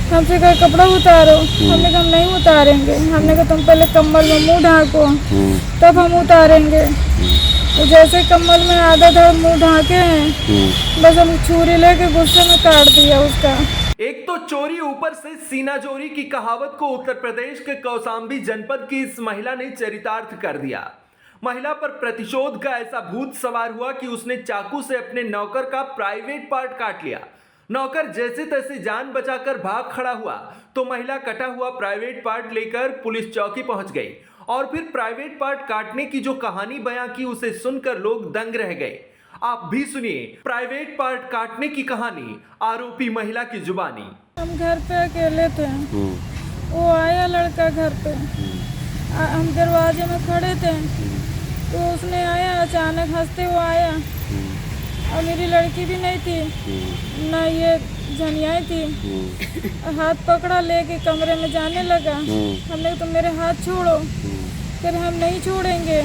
हमसे कहा कपड़ा उतारो, हमने कहा हम नहीं उतारेंगे। हमने कहा तुम पहले कम्बल में मुंह ढाको तब हम उतारेंगे। तो जैसे कम्बल में आधा धड़ मुंह ढाके हैं, बस हम छुरी लेके गुस्से में काट दिया उसका। एक तो चोरी ऊपर से सीना चोरी की कहावत को उत्तर प्रदेश के कौशाम्बी जनपद की इस महिला ने चरितार्थ कर दिया। महिला पर प्रतिशोध का ऐसा भूत सवार हुआ कि उसने चाकू से अपने नौकर का प्राइवेट पार्ट काट लिया। नौकर जैसे तैसे जान बचाकर भाग खड़ा हुआ तो महिला कटा हुआ प्राइवेट पार्ट लेकर पुलिस चौकी पहुंच गई और फिर प्राइवेट पार्ट काटने की जो कहानी बयां की उसे सुनकर लोग दंग रह गए। आप भी सुनिए प्राइवेट पार्ट काटने की कहानी आरोपी महिला की जुबानी। हम घर पे अकेले थे, वो आया लड़का घर पे, हम दरवाजे में खड़े थे तो उसने आया, अचानक हंसते हुए आया और मेरी लड़की भी नहीं थी ना, ये झनियाई थी। हाथ पकड़ा लेके कमरे में जाने लगा। हमने कहा तुम मेरे हाथ छोड़ो, फिर हम नहीं छोड़ेंगे।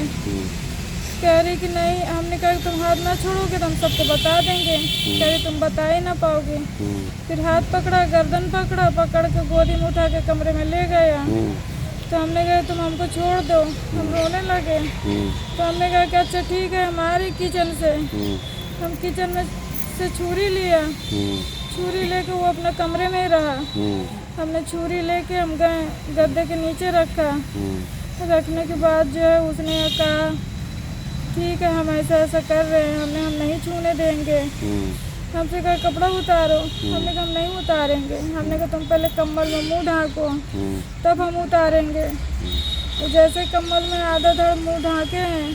कह रही कि नहीं, हमने कहा तुम हाथ ना छोड़ोगे तो हम सबको बता देंगे। कह रही तुम बता ही ना पाओगे। फिर हाथ पकड़ा, गर्दन पकड़ा, पकड़ के गोदी में उठा के कमरे में ले गया। तो हमने कहा तुम हमको छोड़ दो, हम रोने लगे। तो हमने कहा कि अच्छा ठीक है, हमारी किचन से हम किचन में से छुरी लिया, छुरी लेके वो अपने कमरे में ही रहा। हमने छुरी लेके हम गए गद्दे के नीचे रखा। रखने के बाद जो है उसने कहा ठीक है हम ऐसा ऐसा कर रहे हैं, हम नहीं छूने देंगे। हमसे कहा कपड़ा उतारो, हमने कहा हम नहीं उतारेंगे। हमने कहा तुम पहले कम्बल में मुंह ढाको तब हम उतारेंगे। तो जैसे कम्बल में आधा धड़ मुंह ढाके हैं,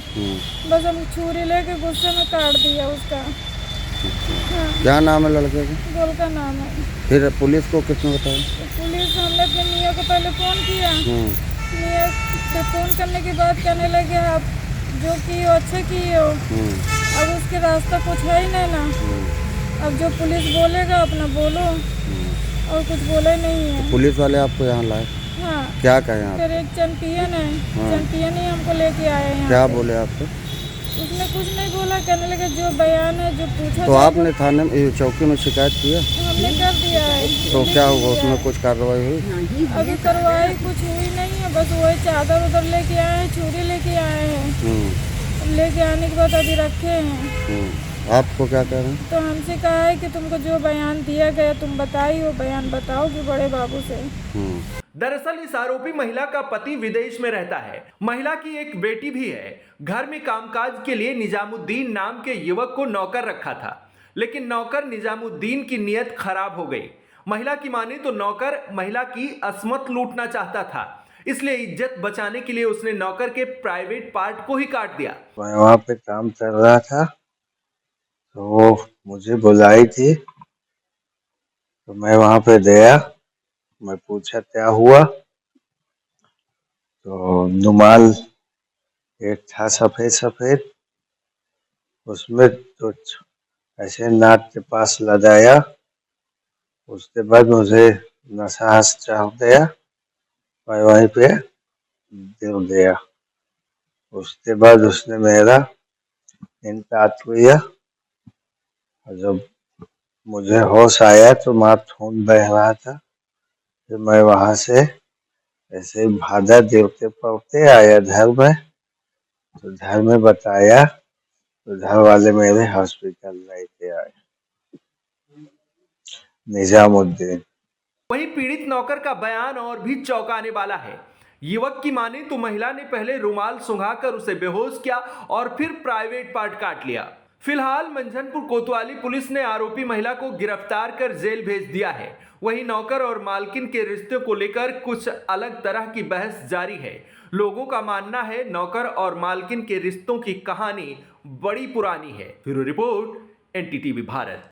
बस हम छुरी लेके गुस्से में काट दिया उसका। हाँ। क्या नाम है लड़के का? गोल का नाम है। फिर पुलिस को किसने बताया? तो पुलिस, हमने अपने मियाँ को पहले फ़ोन किया। मियाँ से फ़ोन करने के बाद कहने लगे आप जो किए हो अच्छा किए हो, अब उसके रास्ता कुछ है ही नहीं ना। अब जो पुलिस बोलेगा अपना बोलो, और कुछ बोले नहीं है। तो पुलिस वाले आपको यहाँ लाए? हाँ। क्या कहे आप? फिर एक चैंपियन है, चैंपियन ही हमको लेके आए हैं। क्या बोले आपको? उसने कुछ नहीं बोला, कहने लगे जो बयान है जो पूछा तो आपने थाने में चौकी में शिकायत किया? हमने कर दिया है। तो क्या हुआ, उसमें कुछ कार्रवाई हुई? अभी कार्रवाई कुछ हुई नहीं है, बस वही चादर उधर लेके आए हैं, छुरी लेके आए हैं। लेके आने के बाद अभी रखे हैं। आपको क्या कह रहे हैं? तो हमसे कहा है कि तुमको जो बयान दिया गया तुम बताई हो, बयान बताओगी बड़े बाबू से। दरअसल इस आरोपी महिला का पति विदेश में रहता है। महिला की एक बेटी भी है। घर में कामकाज के लिए निजामुद्दीन नाम के युवक को नौकर रखा था, लेकिन नौकर निजामुद्दीन की नीयत खराब हो गई। महिला की माने तो नौकर महिला की अस्मत लूटना चाहता था, इसलिए इज्जत बचाने के लिए उसने नौकर के प्राइवेट पार्ट को ही काट दिया। मैं वहाँ पे काम कर रहा था तो वो मुझे बुलाई थी, तो मैं वहाँ पे गया। मैं पूछा क्या हुआ, तो रुमाल एक था सफेद सफेद, उसमें तो ऐसे नाक के पास लगाया। उसके बाद मुझे नशा चढ़ गया, मैं वहीं पे गिर गया। उसके बाद उसने मेरा काट लिया, और जब मुझे होश आया तो माँ खून बह रहा था। फिर मैं वहाँ से ऐसे ही भागा, देवते पड़ते आया घर में। तो घर में बताया तो घर वाले मेरे हॉस्पिटल लेके आए, निजामुद्दीन। वहीं पीड़ित नौकर का बयान और भी चौंकाने वाला है। युवक की माने तो महिला ने पहले रुमाल सुंघाकर उसे बेहोश किया और फिर प्राइवेट पार्ट काट लिया। फिलहाल मंझनपुर कोतवाली पुलिस ने आरोपी महिला को गिरफ्तार कर जेल भेज दिया है। वहीं नौकर और मालकिन के रिश्ते को लेकर कुछ अलग तरह की बहस जारी है। लोगों का मानना है नौकर और मालकिन के रिश्तों की कहानी बड़ी पुरानी है। Bureau report, NDTV Bharat.